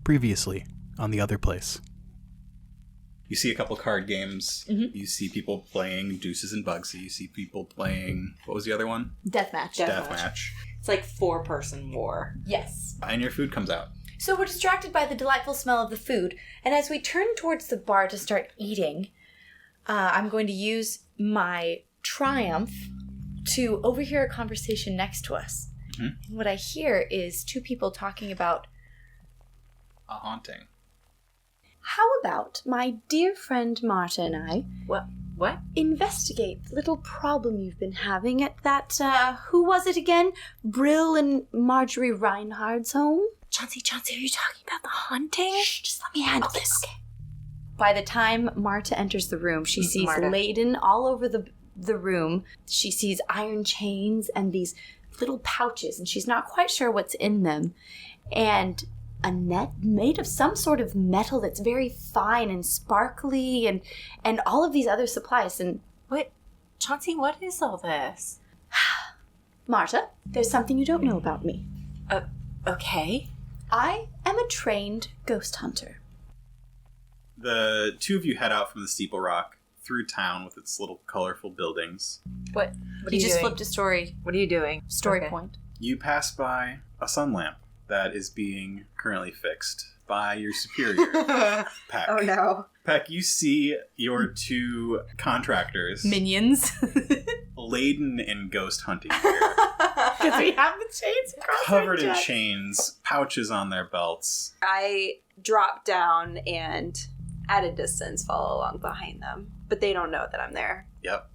Previously on the Otherplace. You see a couple card games. Mm-hmm. You see people playing Deuces and Bugsy. You see people playing... What was the other one? Deathmatch. Deathmatch. It's like 4-person war. Yes. And your food comes out. So we're distracted by the delightful smell of the food, and as we turn towards the bar to start eating, I'm going to use my triumph to overhear a conversation next to us. Mm-hmm. And what I hear is two people talking about... A haunting. How about my dear friend Marta and I... What? Investigate the little problem you've been having at that, who was it again? Brill and Marjorie Reinhardt's home? Chauncey, are you talking about the haunting? Shh, just let me handle this. Okay. By the time Marta enters the room, she sees laden all over the room. She sees iron chains and these little pouches, and she's not quite sure what's in them. And a net made of some sort of metal that's very fine and sparkly, and all of these other supplies. And what? Chauncey, what is all this? Marta, there's something you don't know about me. Okay. I am a trained ghost hunter. The two of you head out from the Steeple Rock through town with its little colorful buildings. What He just flipped a story. What are you doing? Story point. You pass by a sun lamp that is being currently fixed by your superior, Peck. Oh no. Peck, you see your two contractors Minions. laden in ghost hunting gear. Because we have the chains across Covered in chains, pouches on their belts. I drop down and at a distance follow along behind them. But they don't know that I'm there. Yep.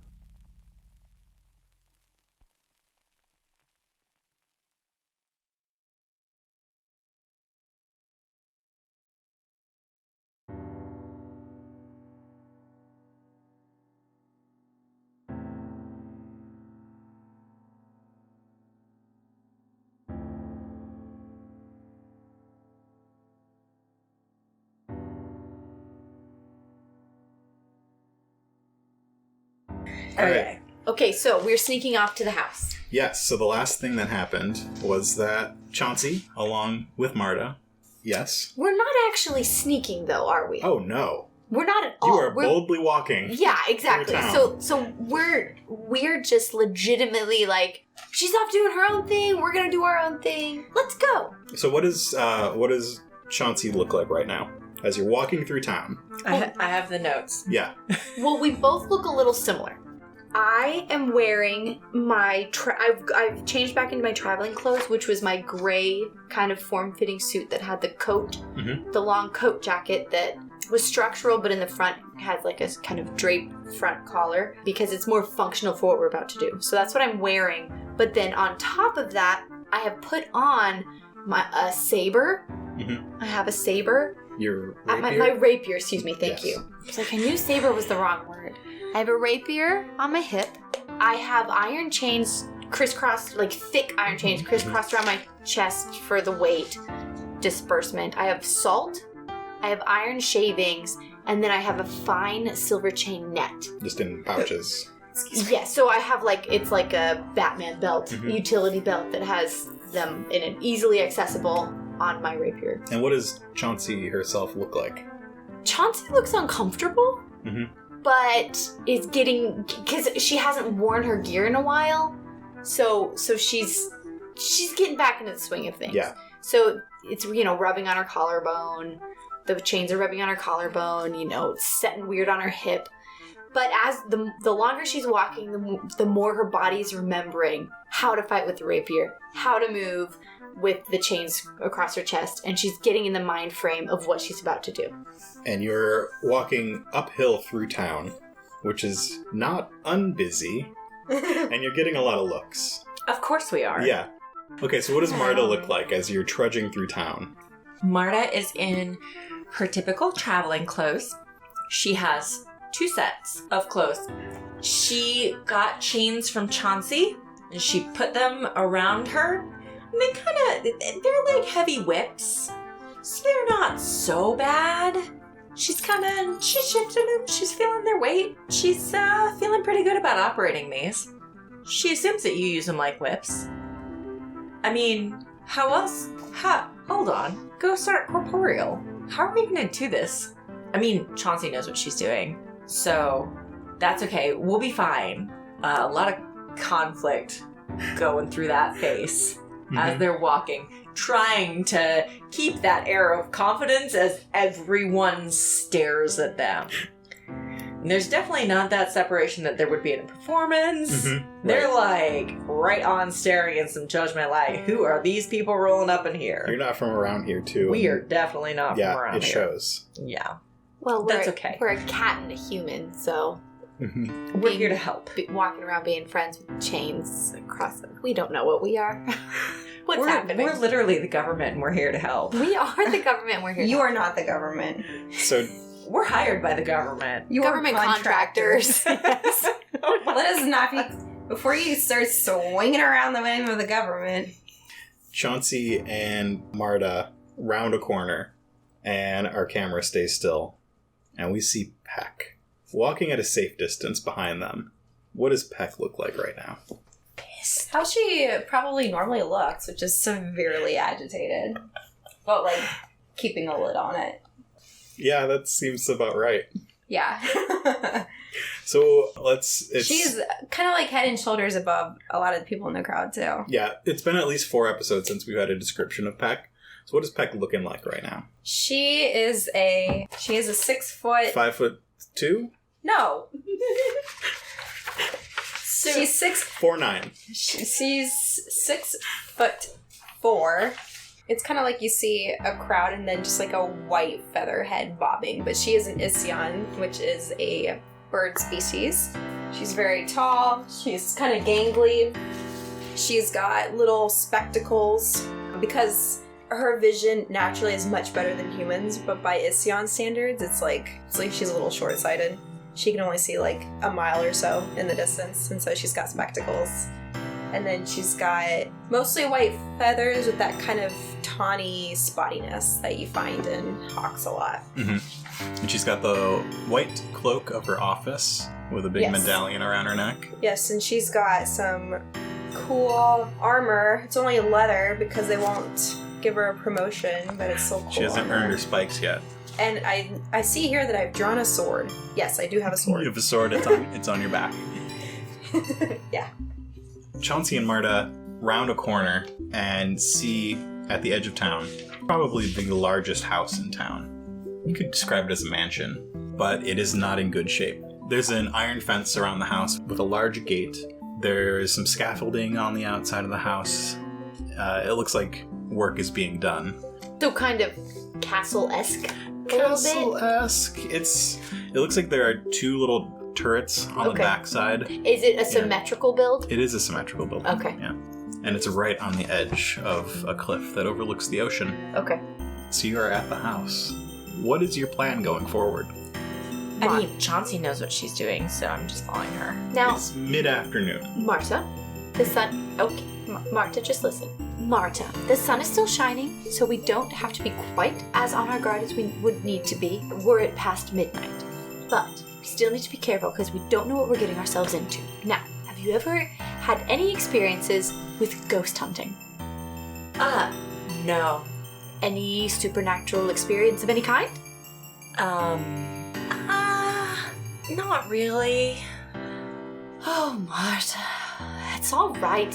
Okay. Okay, so we're sneaking off to the house. Yes, so the last thing that happened was that Chauncey, along with Marda, yes? We're not actually sneaking, though, are we? Oh, no. We're not at all. You are boldly walking. Yeah, exactly. So we're just legitimately like, she's off doing her own thing. We're gonna do our own thing. Let's go. So what does Chauncey look like right now as you're walking through town? I have the notes. Yeah. Well, we both look a little similar. I am wearing my... I've changed back into my traveling clothes, which was my gray kind of form-fitting suit that had the coat, the long coat jacket that was structural, but in the front has like a kind of draped front collar because it's more functional for what we're about to do. So that's what I'm wearing. But then on top of that, I have put on a saber. I have a saber. Your rapier? My rapier, excuse me, thank Yes. you. It's like I knew saber was the wrong word. I have a rapier on my hip. I have iron chains crisscrossed, like thick iron chains crisscrossed around my chest for the weight disbursement. I have salt. I have iron shavings. And then I have a fine silver chain net. Just in pouches. Yeah, so I have it's like a Batman belt, utility belt that has them in an easily accessible on my rapier. And what does Chauncey herself look like? Chauncey looks uncomfortable. But is getting, because she hasn't worn her gear in a while, so she's getting back into the swing of things. Yeah. So it's rubbing on her collarbone. The chains are rubbing on her collarbone. It's setting weird on her hip. But as the longer she's walking, the more her body's remembering how to fight with the rapier, how to move with the chains across her chest, and she's getting in the mind frame of what she's about to do. And you're walking uphill through town, which is not unbusy, and you're getting a lot of looks. Of course we are. Yeah. Okay, so what does Marda look like as you're trudging through town? Marda is in her typical traveling clothes. She has 2 sets of clothes. She got chains from Chauncey, and she put them around her. And they're like heavy whips, so they're not so bad. She's shifting them. She's feeling their weight. She's feeling pretty good about operating these. She assumes that you use them like whips. I mean, how else? Oh, hold on. Ghosts aren't corporeal. How are we going to do this? I mean, Chauncey knows what she's doing, so that's okay. We'll be fine. A lot of conflict going through that face as they're walking, trying to keep that air of confidence as everyone stares at them. And there's definitely not that separation that there would be in a performance. They're like right on staring in some judgment, like, who are these people rolling up in here? You're not from around here, too. We are definitely not from around it here. shows. Yeah. Well, That's okay. We're a cat and a human, so We're here to help. Walking around being friends with chains across them. We don't know what we are. What's happening? We're literally the government and we're here to help. We are the government and we're here to You help. are not the government. So, We're hired by the government. You Government are contractors. Yes. Let us not be... Before you start swinging around the name of the government. Chauncey and Marda round a corner, and our camera stays still, and we see Peck walking at a safe distance behind them. What does Peck look like right now? How she probably normally looks, which is severely agitated. But, like, keeping a lid on it. Yeah, that seems about right. Yeah. So She's kind of like head and shoulders above a lot of the people in the crowd, too. Yeah, it's been at least 4 episodes since we've had a description of Peck. So what is Peck looking like right now? She is a 6 foot... 5'2"? No. She's 4'9". She's 6'4". It's kind of like you see a crowd and then just like a white feather head bobbing. But she is an Isyan, which is a bird species. She's very tall. She's kind of gangly. She's got little spectacles because her vision naturally is much better than humans. But by Isyan standards, it's like she's a little short-sighted. She can only see like a mile or so in the distance, and so she's got spectacles. And then she's got mostly white feathers with that kind of tawny spottiness that you find in hawks a lot. And she's got the white cloak of her office with a big medallion around her neck. Yes, and she's got some cool armor. It's only leather because they won't give her a promotion, but it's so cool. She hasn't armor. earned her spikes yet. And I see here that I've drawn a sword. Yes, I do have a sword. You have a sword, it's on your back. Yeah. Chauncey and Marda round a corner and see at the edge of town probably the largest house in town. You could describe it as a mansion, but it is not in good shape. There's an iron fence around the house with a large gate. There is some scaffolding on the outside of the house. It looks like work is being done. So kind of castle-esque a little bit. Castle-esque. It looks like there are 2 little turrets on the backside. Is it a symmetrical build? It is a symmetrical building. Okay. Yeah. And it's right on the edge of a cliff that overlooks the ocean. Okay. So you are at the house. What is your plan going forward? I mean, Chauncey knows what she's doing, so I'm just following her. Now, It's mid-afternoon. Marta, the sun... Okay, Marta, just listen. Marta, the sun is still shining, so we don't have to be quite as on our guard as we would need to be were it past midnight. But we still need to be careful because we don't know what we're getting ourselves into. Now, have you ever had any experiences with ghost hunting? No. Any supernatural experience of any kind? Not really. Oh, Marta, it's all right.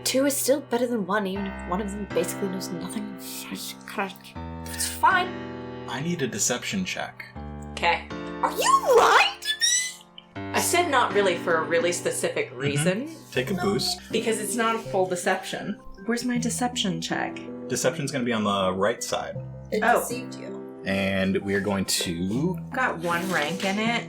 2 is still better than 1, even if one of them basically knows nothing. It's fine. I need a deception check. Okay. Are you lying to me? I said not really for a really specific reason. Take a boost. Because it's not a full deception. Where's my deception check? Deception's going to be on the right side. It Oh. deceived you. And we are going to... Got 1 rank in it,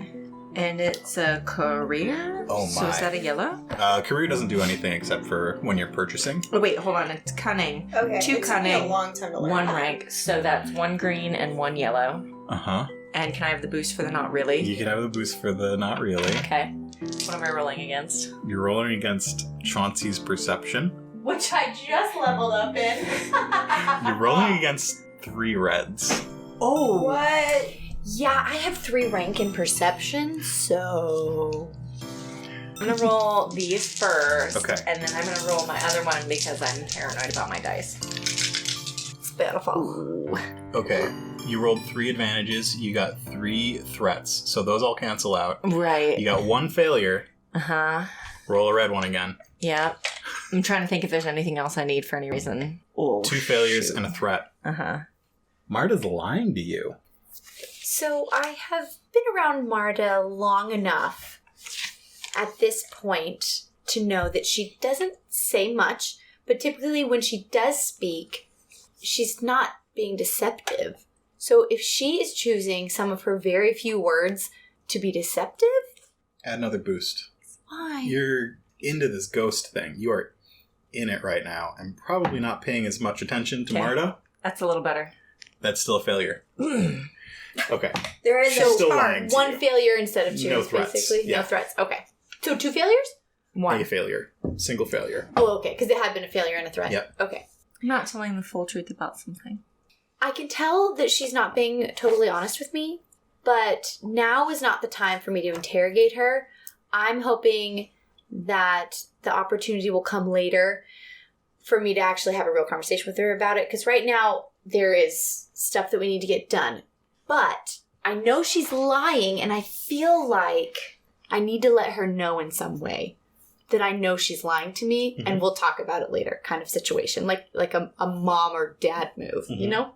and it's a career. Oh So is my. that a yellow? Career doesn't do anything except for when you're purchasing. Oh wait, hold on. It's cunning. Okay. 2 it took me a cunning, long time to learn 1 that. rank. So that's 1 green and 1 yellow. Uh-huh. And can I have the boost for the not really? You can have the boost for the not really. Okay. What am I rolling against? You're rolling against Chauncey's perception. Which I just leveled up in. You're rolling against 3 reds. Oh. What? Yeah, I have 3 rank in perception, so... I'm gonna roll these first. Okay. And then I'm gonna roll my other one because I'm paranoid about my dice. beautiful. Okay. You rolled 3 advantages. You got 3 threats. So those all cancel out. Right. You got 1 failure. Uh-huh. Roll a red one again. Yeah. I'm trying to think if there's anything else I need for any reason. Oh, 2 failures and a threat. Uh-huh. Marda's lying to you. So I have been around Marda long enough at this point to know that she doesn't say much, but typically when she does speak, she's not being deceptive. So if she is choosing some of her very few words to be deceptive, Add another boost. why? You're into this ghost thing. You are in it right now and probably not paying as much attention to Okay. Marda. That's a little better. That's still a failure. Okay. There is She's no still charm. lying to One you. failure instead of 2, No threats. basically. Yeah. No threats. Okay. So 2 failures? One. A failure. Single failure. Oh, okay, because it had been a failure and a threat. Yep. Okay. I'm not telling the full truth about something. I can tell that she's not being totally honest with me, but now is not the time for me to interrogate her. I'm hoping that the opportunity will come later for me to actually have a real conversation with her about it, because right now there is stuff that we need to get done. But I know she's lying, and I feel like I need to let her know in some way that I know she's lying to me, and we'll talk about it later kind of situation, like a mom or dad move, you know?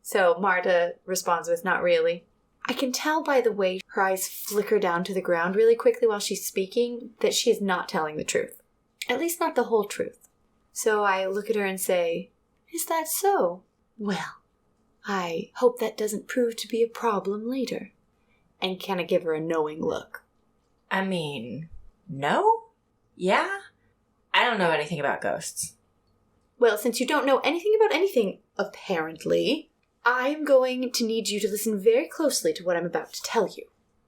So Marda responds with, not really. I can tell by the way her eyes flicker down to the ground really quickly while she's speaking that she is not telling the truth. At least not the whole truth. So I look at her and say, is that so? Well, I hope that doesn't prove to be a problem later. And kind of give her a knowing look. I mean, no? Yeah? I don't know anything about ghosts. Well, since you don't know anything about anything, apparently, I'm going to need you to listen very closely to what I'm about to tell you.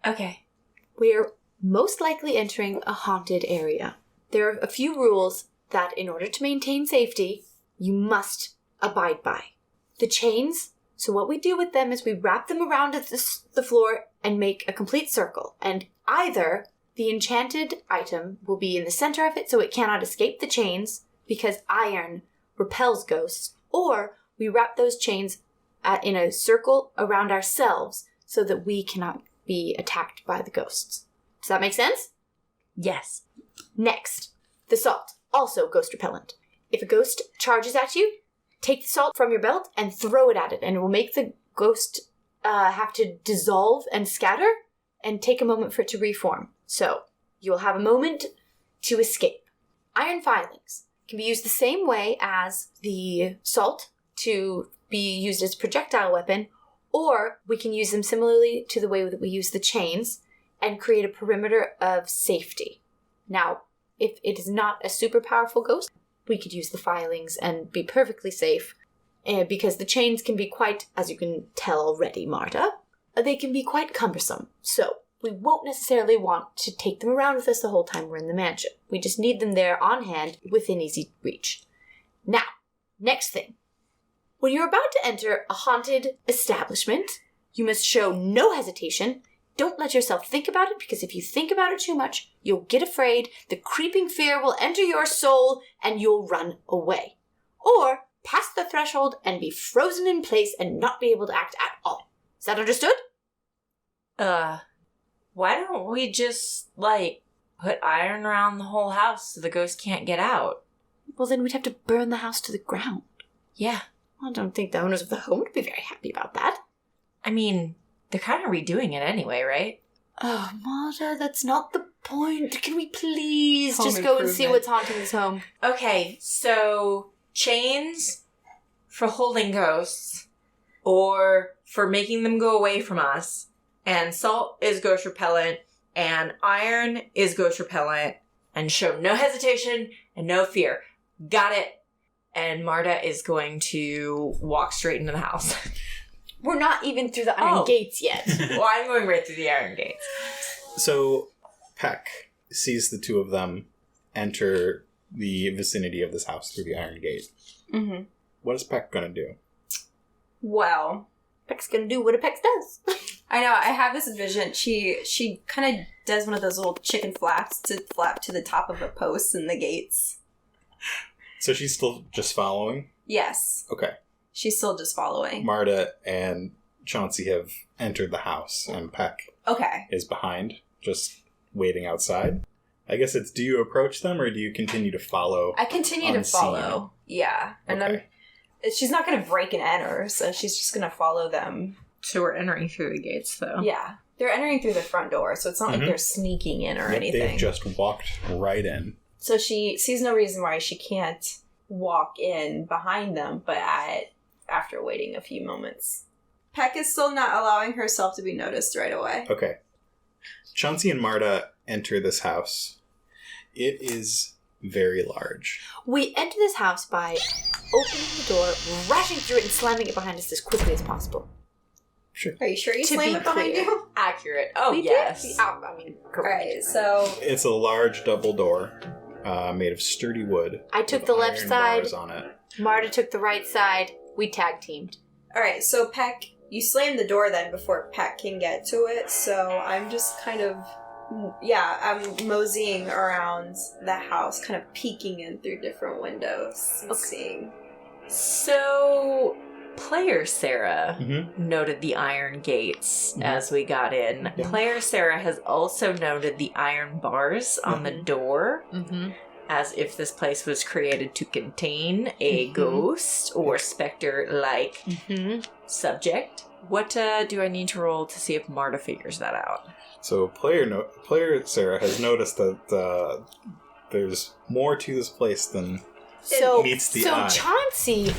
Okay. We're most likely entering a haunted area. There are a few rules that, in order to maintain safety, you must abide by. The chains, so what we do with them is we wrap them around the floor and make a complete circle. And either the enchanted item will be in the center of it so it cannot escape the chains because iron repels ghosts, or we wrap those chains in a circle around ourselves so that we cannot be attacked by the ghosts. Does that make sense? Yes. Next, the salt, also ghost repellent. If a ghost charges at you, take the salt from your belt and throw it at it, and it will make the ghost have to dissolve and scatter and take a moment for it to reform. So, you will have a moment to escape. Iron filings can be used the same way as the salt to be used as a projectile weapon, or we can use them similarly to the way that we use the chains and create a perimeter of safety. Now, if it is not a super powerful ghost, we could use the filings and be perfectly safe, because the chains can be quite, as you can tell already, Marda, they can be quite cumbersome. So, we won't necessarily want to take them around with us the whole time we're in the mansion. We just need them there on hand within easy reach. Now, next thing. When you're about to enter a haunted establishment, you must show no hesitation. Don't let yourself think about it, because if you think about it too much, you'll get afraid, the creeping fear will enter your soul, and you'll run away. Or pass the threshold and be frozen in place and not be able to act at all. Is that understood? Why don't we just, put iron around the whole house so the ghost can't get out? Well, then we'd have to burn the house to the ground. Yeah. I don't think the owners of the home would be very happy about that. I mean, they're kind of redoing it anyway, right? Oh, Marda, that's not the point. Can we please Home just go and see improvement. what's haunting this home? Okay, so chains for holding ghosts or for making them go away from us, and salt is ghost repellent, and iron is ghost repellent, and show no hesitation and no fear. Got it. And Marda is going to walk straight into the house. We're not even through the iron gates yet. Well, I'm going right through the iron gates. So, Peck sees the two of them enter the vicinity of this house through the iron gate. Mm-hmm. What is Peck gonna do? Well, Peck's gonna do what a Peck does. I know, I have this vision. She kind of does one of those little chicken flaps to flap to the top of the posts and the gates. So she's still just following? Yes. Okay. She's still just following. Marda and Chauncey have entered the house, and Peck Okay. is behind, just waiting outside. I guess it's, do you approach them or do you continue to follow? I continue to unseen? follow. Yeah. And Okay. she's not going to break and enter, so she's just going to follow them. So we're entering through the gates, though. Yeah. They're entering through the front door, so it's not like Mhm. they're sneaking in or Yep, anything. They've just walked right in. So she sees no reason why she can't walk in behind them, but after waiting a few moments. Peck is still not allowing herself to be noticed right away. Okay. Chauncey and Marda enter this house. It is very large. We enter this house by opening the door, rushing through it, and slamming it behind us as quickly as possible. Sure. Are you sure you To slam be it behind clear. you? Accurate. Oh, We yes. did. I mean, correct. Alright, so It's a large double door made of sturdy wood. I took with the left iron side. bars on it. Marta took the right side. We tag teamed. alright, so Peck, you slam the door then before Peck can get to it, so I'm just kind of I'm moseying around the house, kind of peeking in through different windows and seeing. So, player Sarah Mhm. noted the iron gates Mhm. as we got in. Yeah. Player Sarah has also noted the iron bars on the door, Mm-hmm. as if this place was created to contain a Mhm. ghost or specter-like Mm-hmm. subject. What do I need to roll to see if Marta figures that out? So player Sarah has noticed that there's more to this place than So, meets the eye. Chauncey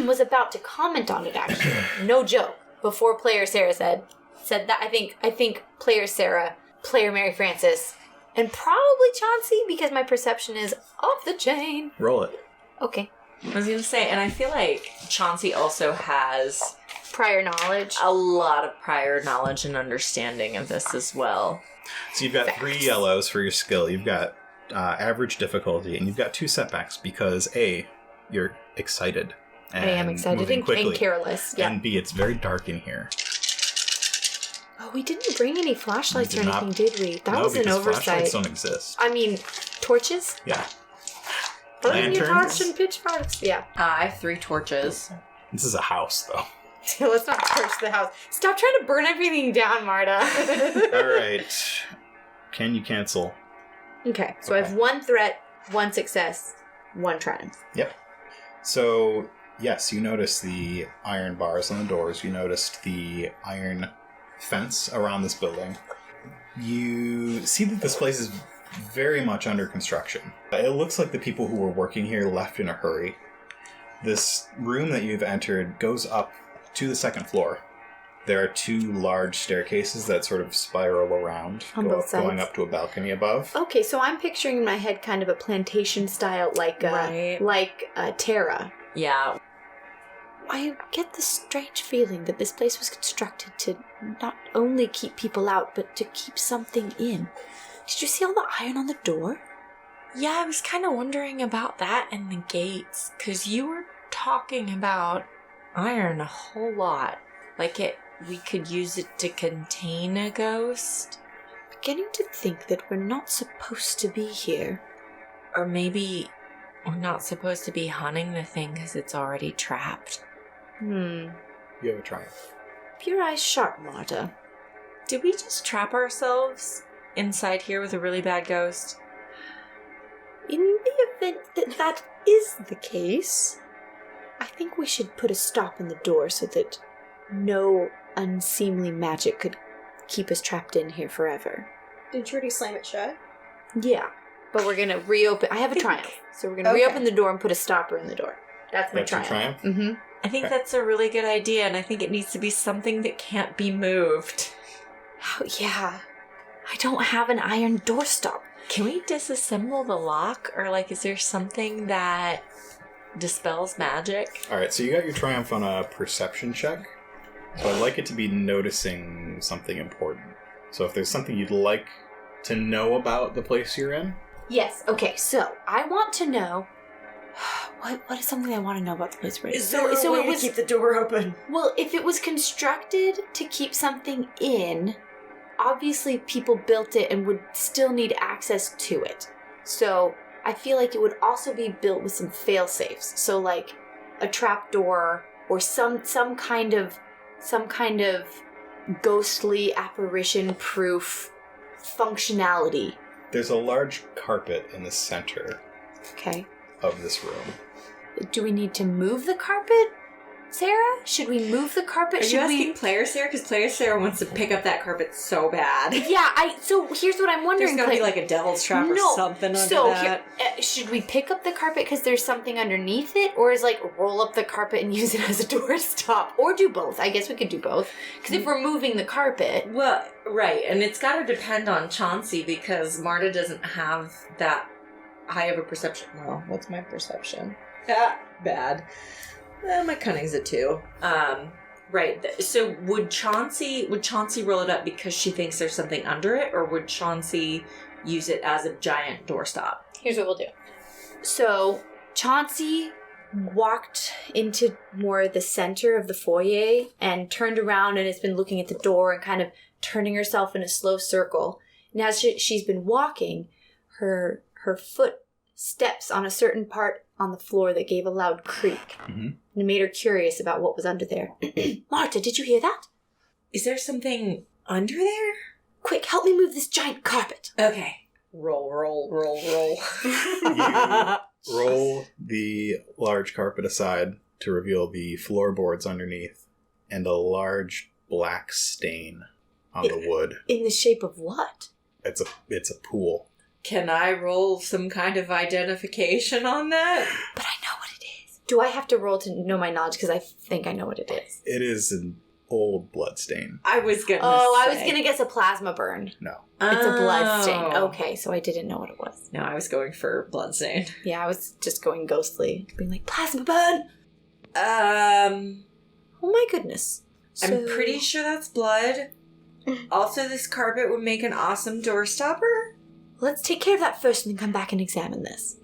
was about to comment on it. Actually, no joke. Before player Sarah said that, I think player Sarah, player Mary Frances, and probably Chauncey, because my perception is off the chain. Roll it. Okay, I was going to say, and I feel like Chauncey also has prior knowledge. a lot of prior knowledge and understanding of this as well. So you've got 3 yellows for your skill. You've got average difficulty, and you've got 2 setbacks because A, you're excited. And I am excited moving and quickly. careless. Yeah. And B, it's very dark in here. Oh, we didn't bring any flashlights We or did not. anything, did we? That No, was an because oversight. flashlights don't exist. I mean, torches? Yeah. Burn your Lanterns? torch and pitchforks. Yeah. I have 3 torches. This is a house, though. Let's not torch the house. Stop trying to burn everything down, Marta. All right. Can you cancel? Okay, so I have 1 threat, 1 success, 1 triumph. Yep. So, yes, you notice the iron bars on the doors. You noticed the iron fence around this building. You see that this place is very much under construction. It looks like the people who were working here left in a hurry. This room that you've entered goes up to the 2nd floor. There are 2 large staircases that sort of spiral around, On both going sides. up to a balcony above. Okay, so I'm picturing in my head kind of a plantation style, like Terra. Yeah. I get this strange feeling that this place was constructed to not only keep people out, but to keep something in. Did you see all the iron on the door? Yeah, I was kind of wondering about that and the gates, because you were talking about iron a whole lot. Like we could use it to contain a ghost. Beginning to think that we're not supposed to be here. Or maybe we're not supposed to be hunting the thing because it's already trapped. You have a triumph. Your eyes sharp, Marta. Did we just trap ourselves inside here with a really bad ghost? In the event that that is the case, I think we should put a stop in the door so that no unseemly magic could keep us trapped in here forever. Did Trudy slam it shut? Yeah, but we're gonna reopen. I have a triumph, so we're gonna Okay. reopen the door and put a stopper in the door. That's my That's your triumph. triumph? Mm-hmm. I think Okay. that's a really good idea, and I think it needs to be something that can't be moved. Oh, yeah. I don't have an iron doorstop. Can we disassemble the lock, or is there something that dispels magic? All right, so you got your triumph on a perception check. So I'd like it to be noticing something important. So if there's something you'd like to know about the place you're in, Yes. Okay. So I want to know what is something I want to know about the place we're in. So it was the door open? well, if it was constructed to keep something in, obviously people built it and would still need access to it. So I feel like it would also be built with some fail safes. So like a trap door or some kind of ghostly apparition-proof functionality. There's a large carpet in the center Okay. of this room. Do we need to move the carpet, Sarah? Should we move the carpet? Are you asking Player Sarah? Because Player Sarah wants to pick up that carpet so bad. Yeah, so here's what I'm wondering. There's gotta be like a devil's trap or something under that. Should we pick up the carpet because there's something underneath it? Or is like roll up the carpet and use it as a doorstop? Or do both? I guess we could do both. Because if we're moving the carpet... Well, right. And it's gotta depend on Chauncey because Marda doesn't have that high of a perception. Well, what's my perception? Bad. My cunning's a 2. Right. So would Chauncey roll it up because she thinks there's something under it, or would Chauncey use it as a giant doorstop? Here's what we'll do. So Chauncey walked into more the center of the foyer and turned around and has been looking at the door and kind of turning herself in a slow circle. And as she's been walking, her foot steps on a certain part on the floor that gave a loud creak. Mm-hmm. And it made her curious about what was under there. Marta, did you hear that? Is there something under there? Quick, help me move this giant carpet. Okay. Roll. You roll the large carpet aside to reveal the floorboards underneath and a large black stain on the wood. In the shape of what? It's a pool. Can I roll some kind of identification on that? But I know what it is. Do I have to roll to know my knowledge? Because I think I know what it is. It is an old blood stain. I was gonna I was gonna guess a plasma burn. No. It's a blood stain. Okay, so I didn't know what it was. No, I was going for bloodstain. Yeah, I was just going ghostly. Being like, plasma burn! Oh my goodness. I'm pretty sure that's blood. Also, this carpet would make an awesome door stopper. Let's take care of that first and then come back and examine this.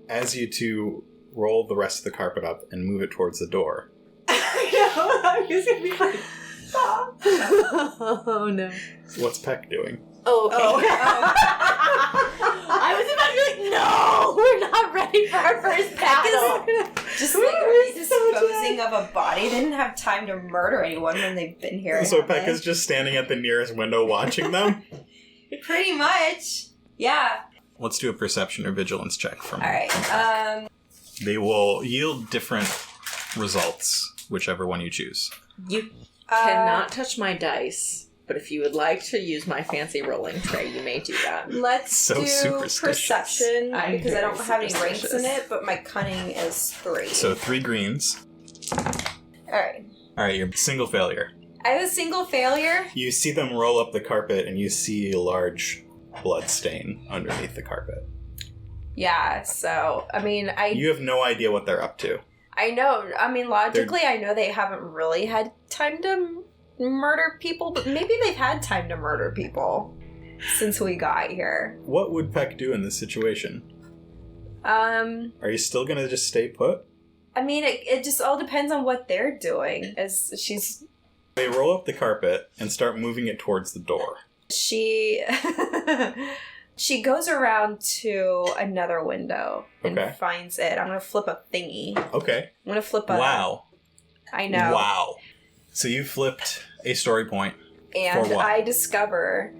As you two roll the rest of the carpet up and move it towards the door. I know, I was gonna be like, stop. Oh no. What's Peck doing? Oh, okay. I was about to be like, no, we're not ready for our first battle. Just like disposing of a body. They didn't have time to murder anyone when they've been here. So Peck is just standing at the nearest window watching them? Pretty much. Yeah. Let's do a perception or vigilance check from Alright. They will yield different results, whichever one you choose. You cannot touch my dice, but if you would like to use my fancy rolling tray, you may do that. Let's So do superstitious. perception I'm because I don't very have any ranks in superstitious. it, but my cunning is 3. So 3 greens. Alright. Alright, you're single failure. I have a single failure. You see them roll up the carpet and you see a large blood stain underneath the carpet. Yeah, so, I mean, You have no idea what they're up to. I know. I mean, logically, I know they haven't really had time to murder people, but maybe they've had time to murder people since we got here. What would Peck do in this situation? Are you still gonna just stay put? I mean, it just all depends on what they're doing. As They roll up the carpet and start moving it towards the door. she goes around to another window and Okay. finds it. I'm gonna flip a thingy. Okay. I'm gonna flip a. Wow. I know. Wow. So you flipped a story point. And For what? I discover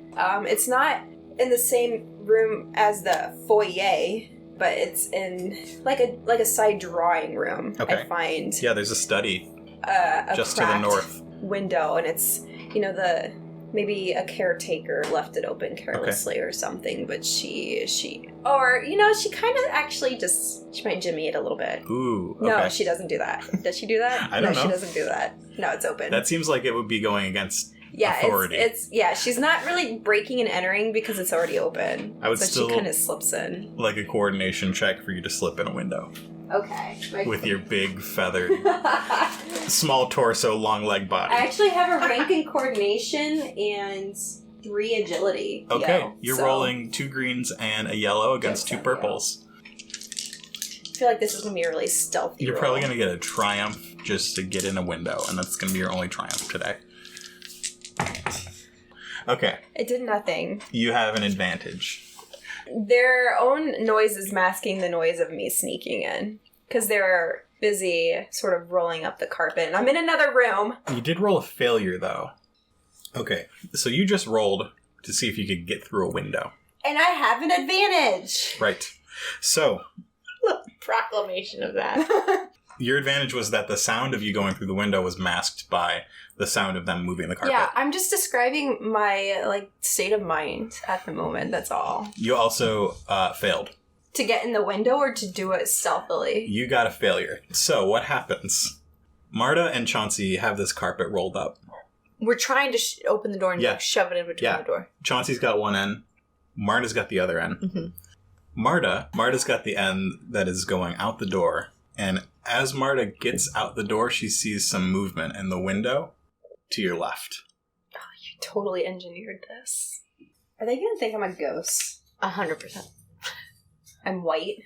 it's not in the same room as the foyer, but it's in like a side drawing room. Okay. I find Yeah, there's a study a just to the cracked north. window, and it's maybe a caretaker left it open carelessly or something, but she kind of actually she might jimmy it a little bit. Ooh, okay. No, she doesn't do that. Does she do that? I don't No, know. she doesn't do that. No, it's open. That seems like it would be going against authority. It's she's not really breaking and entering because it's already open. I would so still- she kind of slips in. like a coordination check for you to slip in a window. Okay. With your big feathered, small torso, long leg body. I actually have a rank in coordination and 3 agility. Okay, you're rolling 2 greens and a yellow against 2 purples. I feel like this is going to be a really stealthy You're roll. probably going to get a triumph just to get in a window, and that's going to be your only triumph today. Okay, It did nothing. you have an advantage. Their own noise is masking the noise of me sneaking in. Because they're busy sort of rolling up the carpet. And I'm in another room. You did roll a failure, though. Okay, so you just rolled to see if you could get through a window. And I have an advantage. Right. So, Proclamation of that. your advantage was that the sound of you going through the window was masked by the sound of them moving the carpet. Yeah, I'm just describing my, state of mind at the moment, that's all. You also failed. To get in the window or to do it stealthily? You got a failure. So, what happens? Marda and Chauncey have this carpet rolled up. We're trying to open the door and shove it in between the door. Chauncey's got one end. Marda's got the other end. Mm-hmm. Marda's got the end that is going out the door. And as Marda gets out the door, she sees some movement in the window to your left. Oh, you totally engineered this. Are they going to think I'm a ghost? 100%. I'm white.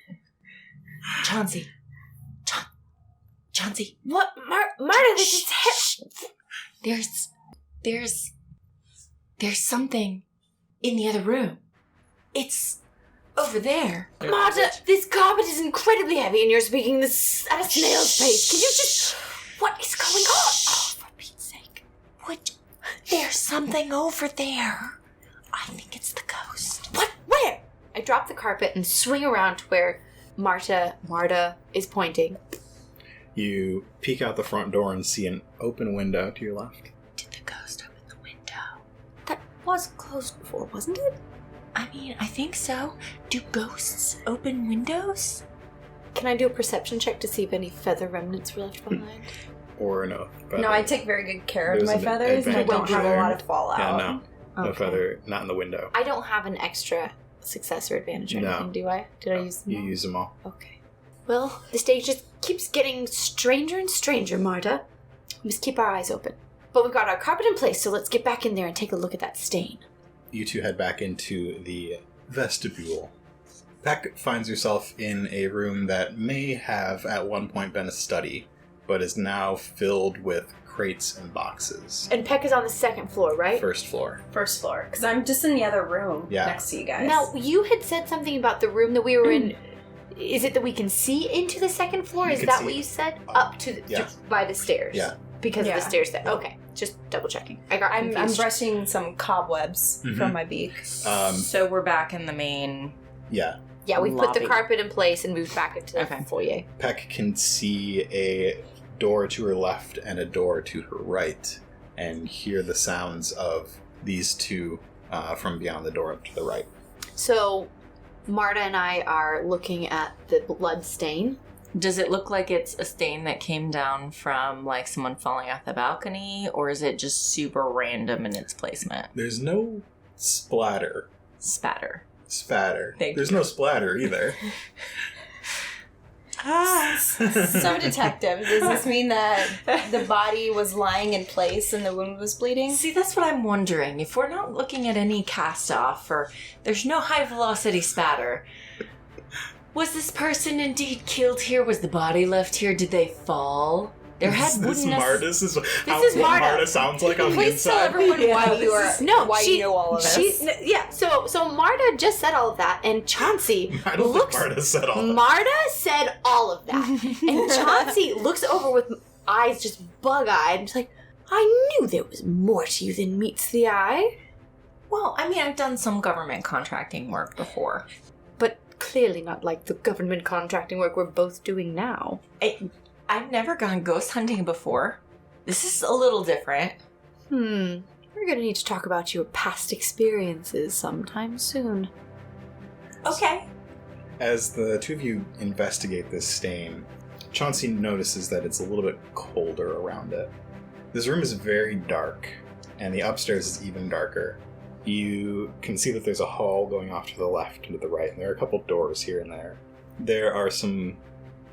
Chauncey. Chauncey. What? Marda, this is There's something in the other room. It's over there. Marda, this carpet is incredibly heavy and you're speaking this at a snail's pace. Can you just... What is going on? Oh, for Pete's sake. There's something over there. I think it's the ghost. What? Where? I drop the carpet and swing around to where Marda is pointing. You peek out the front door and see an open window to your left. Did the ghost open the window? That was closed before, wasn't it? I mean, I think so. Do ghosts open windows? Can I do a perception check to see if any feather remnants were left behind? Or no. No, I take very good care of There's my an feathers and I don't advantage have a there. lot of fallout. Yeah, no. No Okay. feather, not in the window. I don't have an extra success or advantage or No. anything, do I? Did I use them You all? use them all. Okay. Well, the stage just keeps getting stranger and stranger, Marda. We must keep our eyes open. But we've got our carpet in place, so let's get back in there and take a look at that stain. You two head back into the vestibule. Peck finds herself in a room that may have at one point been a study, but is now filled with crates and boxes. And Peck is on the second floor, right? First floor. First floor, because I'm just in the other room next to you guys. Now, you had said something about the room that we were in. Is it that we can see into the second floor? You Is can that see what you said? up. Up to, by the stairs? Yeah. Because of Yeah. the stairs there. Okay, just double checking. I got I'm confused. brushing some cobwebs from my beak. So we're back in the main... Yeah. Yeah, we put the lobby. carpet in place and moved back into the Okay. foyer. Peck can see a door to her left and a door to her right, and hear the sounds of these two from beyond the door to the right. So, Marda and I are looking at the blood stain. Does it look like it's a stain that came down from, like, someone falling off the balcony, or is it just super random in its placement? There's no splatter. Spatter. Spatter. Thank There's you. no splatter either. So, detective, does this mean that the body was lying in place and the wound was bleeding? See, that's what I'm wondering. If we're not looking at any cast-off, or there's no high-velocity spatter, was this person indeed killed here? Was the body left here? Did they fall? Their head This wouldn't... Marda. This is how is what Marda. Marda sounds like on the Please tell inside. everyone why you are. No, why you know all of this. So Marda just said all of that, and Chauncey I don't looks. think Marda said all that. Marda said all of that, and Chauncey looks over with eyes just bug-eyed, and she's like, "I knew there was more to you than meets the eye, Well, I mean, I've done some government contracting work before. but clearly not like the government contracting work we're both doing now." I've never gone ghost hunting before. This is a little different. We're gonna need to talk about your past experiences sometime soon. Okay. As the two of you investigate this stain, Chauncey notices that it's a little bit colder around it. This room is very dark, and the upstairs is even darker. You can see that there's a hall going off to the left and to the right, and there are a couple doors here and there. There are some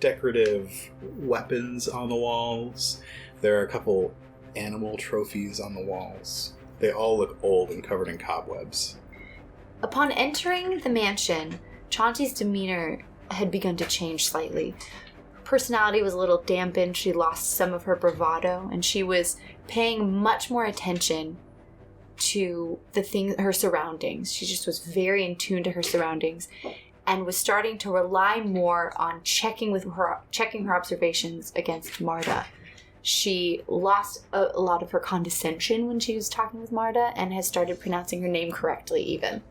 decorative weapons on the walls. There are a couple animal trophies on the walls. They all look old and covered in cobwebs. Upon entering the mansion, Chauncey's demeanor had begun to change slightly. Her personality was a little dampened. She lost some of her bravado, and she was paying much more attention to her surroundings. She just was very in tune to her surroundings. and was starting to rely more on checking her observations against Marda. She lost a lot of her condescension when she was talking with Marda and has started pronouncing her name correctly even.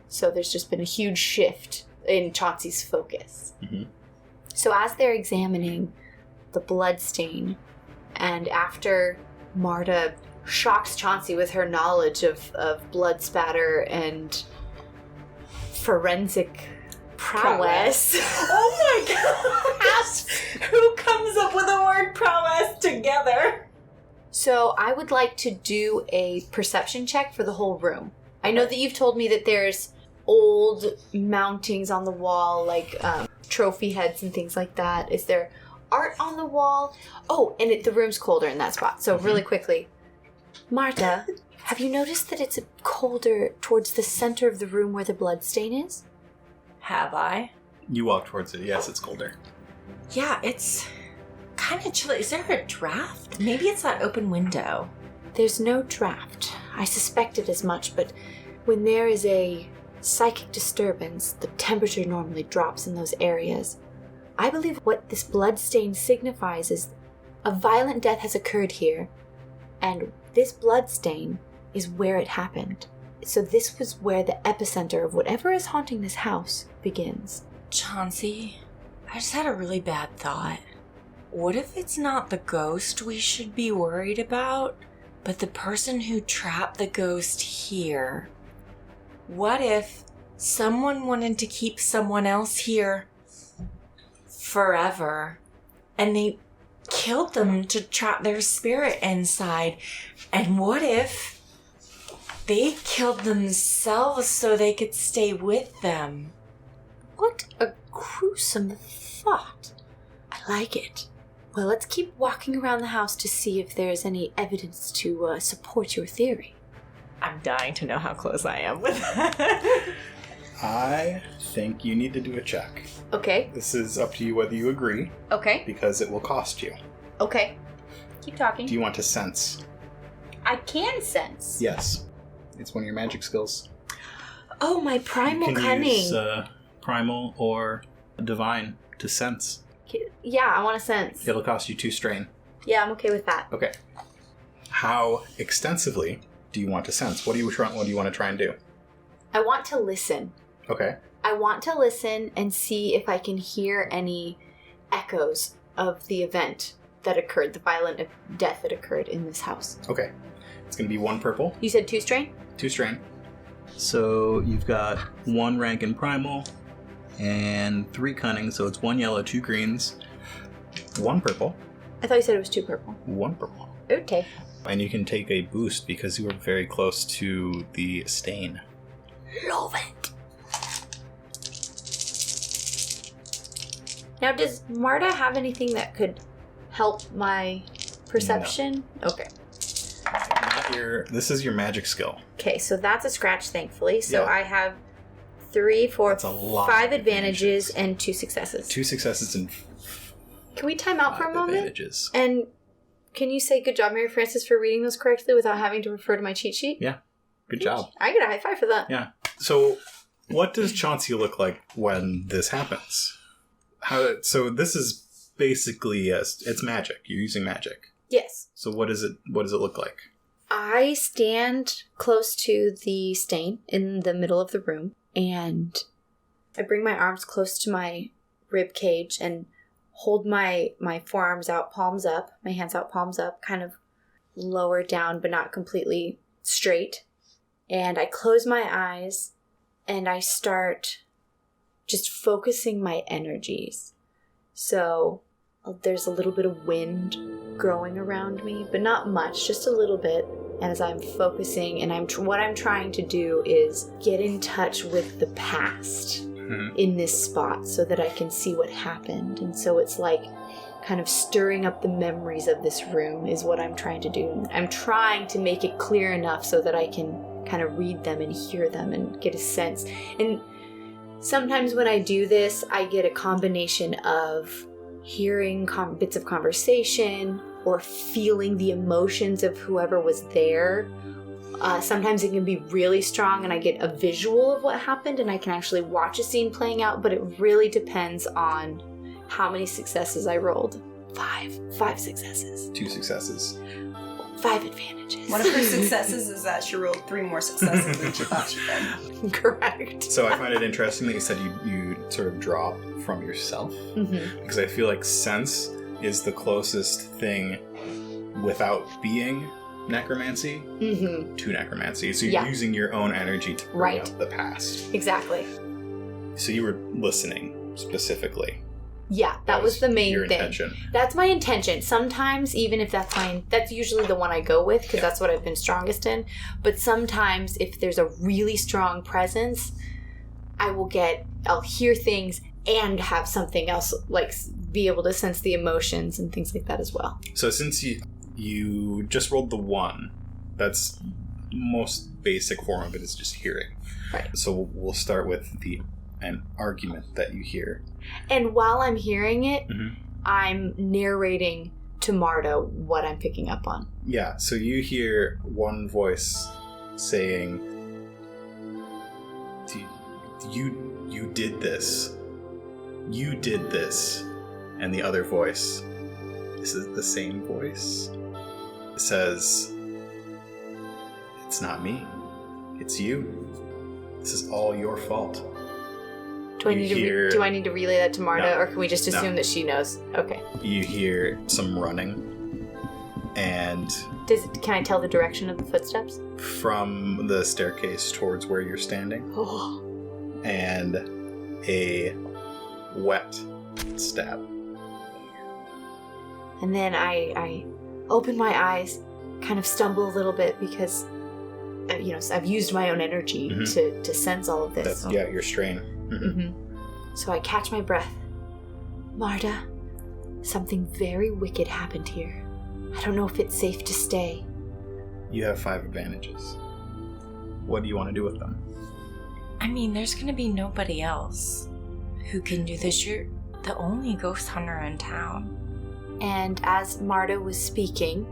So there's just been a huge shift in Chauncey's focus. Mm-hmm. So as they're examining the bloodstain, and after Marda shocks Chauncey with her knowledge of blood spatter and forensic prowess. Oh my gosh! Who comes up with the word prowess together? So I would like to do a perception check for the whole room. I know that you've told me that there's old mountings on the wall, like trophy heads and things like that. Is there art on the wall? Oh, and the room's colder in that spot. So really quickly, Marda, have you noticed that it's colder towards the center of the room where the bloodstain is? Have I? You walk towards it. Yes, it's colder. Yeah, it's kind of chilly. Is there a draft? Maybe it's that open window. There's no draft. I suspected as much, but when there is a psychic disturbance, the temperature normally drops in those areas. I believe what this bloodstain signifies is a violent death has occurred here, and this bloodstain is where it happened. So this was where the epicenter of whatever is haunting this house begins. Chauncey, I just had a really bad thought. What if it's not the ghost we should be worried about, but the person who trapped the ghost here? What if someone wanted to keep someone else here forever, and they killed them to trap their spirit inside? And what if they killed themselves so they could stay with them? What a gruesome thought. I like it. Well, let's keep walking around the house to see if there's any evidence to support your theory. I'm dying to know how close I am with that. I think you need to do a check. Okay. This is up to you whether you agree, Okay. because it will cost you. Okay. Keep talking. Do you want to sense? I can sense. Yes. It's one of your magic skills. Oh, my primal you can cunning. use primal or divine to sense. Yeah, I want to sense. It'll cost you 2 strain. Yeah, I'm okay with that. Okay. How extensively do you want to sense? What do you want to try and do? I want to listen. Okay. I want to listen and see if I can hear any echoes of the event that occurred, the violent death that occurred in this house. Okay. It's going to be 1 purple, You said 2 strain? 2 strain. So you've got 1 rank in primal and 3 cunning, so it's 1 yellow, 2 greens, 1 purple, I thought you said it was 2 purple. 1 purple. Okay. And you can take a boost because you were very close to the stain. Love it. Now, does Marda have anything that could help my perception? No. Okay. This is your magic skill. Okay, so that's a scratch, thankfully. So Yeah. I have 3, 4, That's a lot 5 of advantages advantages. and 2 successes. 2 successes and Can we time out for a 5 moment? advantages. And can you say good job, Mary Frances, for reading those correctly without having to refer to my cheat sheet? Yeah. Good job. I get a high five for that. Yeah. So, what does Chauncey look like when this happens? So this is basically it's magic. You're using magic. Yes. So what does it look like? I stand close to the stain in the middle of the room, and I bring my arms close to my rib cage and hold my forearms out, palms up, my hands out, palms up, kind of lower down but not completely straight. And I close my eyes and I start just focusing my energies. So there's a little bit of wind growing around me, but not much, just a little bit. And as I'm focusing, and what I'm trying to do is get in touch with the past in this spot so that I can see what happened. And so it's like kind of stirring up the memories of this room is what I'm trying to do. I'm trying to make it clear enough so that I can kind of read them and hear them and get a sense. And sometimes when I do this, I get a combination of hearing bits of conversation or feeling the emotions of whoever was there, Sometimes it can be really strong and I get a visual of what happened and I can actually watch a scene playing out, but it really depends on how many successes I rolled. 5 successes. 2 successes. 5 advantages. One of her successes is that she rolled 3 more successes than she thought she did. Correct. So I find it interesting that you said you sort of draw from yourself. Mm-hmm. Because I feel like sense is the closest thing without being necromancy to necromancy. So you're using your own energy to bring up the past. Exactly. So you were listening specifically. Yeah, that was the main your thing. Intention. That's my intention. Sometimes, even if that's usually the one I go with because that's what I've been strongest in. But sometimes, if there's a really strong presence, I'll hear things and have something else, like be able to sense the emotions and things like that as well. So since you just rolled the 1, that's most basic form of it is just hearing. Right. So we'll start with an argument that you hear. And while I'm hearing it, Mm-hmm. I'm narrating to Marda what I'm picking up on. Yeah, so you hear one voice saying, you did this. You did this. And the other voice, this is the same voice, says, it's not me. It's you. This is all your fault. Do I need to relay that to Marda, or can we just assume that she knows? Okay. You hear some running, and Can I tell the direction of the footsteps? from the staircase towards where you're standing, Oh. and a wet stab. And then I open my eyes, kind of stumble a little bit because, I've used my own energy to sense all of this. That's your strain. So I catch my breath. Marda, something very wicked happened here. I don't know if it's safe to stay. You have 5 advantages. What do you want to do with them? I mean, there's gonna be nobody else who can do this. You're the only ghost hunter in town. And as Marda was speaking,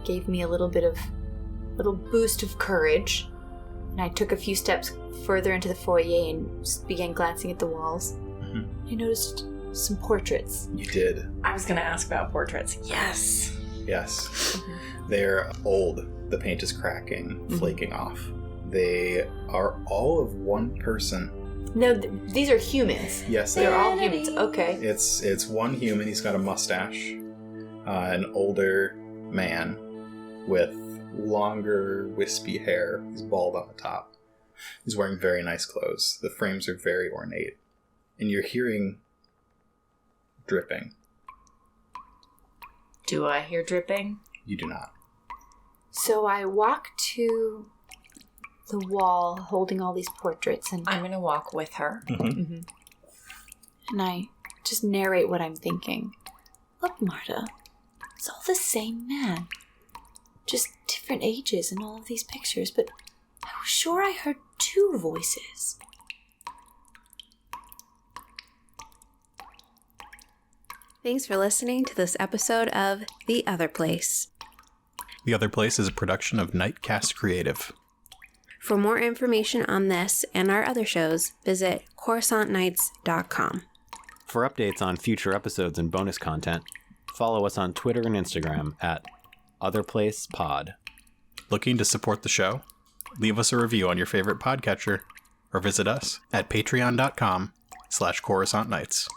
gave me a little boost of courage. And I took a few steps further into the foyer and began glancing at the walls. I noticed some portraits. You did. I was gonna ask about portraits. Yes. Yes. They're old. The paint is cracking, flaking off. They are all of one person. No, these are humans. Yes, They're all humans. Okay. It's one human. He's got a mustache. An older man with longer, wispy hair. He's bald on the top. He's wearing very nice clothes. The frames are very ornate. And you're hearing dripping. Do I hear dripping? You do not. So I walk to the wall holding all these portraits and I'm gonna walk with her. and I just narrate what I'm thinking. Look, Marda, it's all the same man. Just different ages in all of these pictures, but I was sure I heard 2 voices. Thanks for listening to this episode of The Otherplace. The Otherplace is a production of Nightcast Creative. For more information on this and our other shows, visit coruscantnights.com. For updates on future episodes and bonus content, follow us on Twitter and Instagram at OtherplacePod. Looking to support the show? Leave us a review on your favorite podcatcher or visit us at patreon.com/CoruscantNights.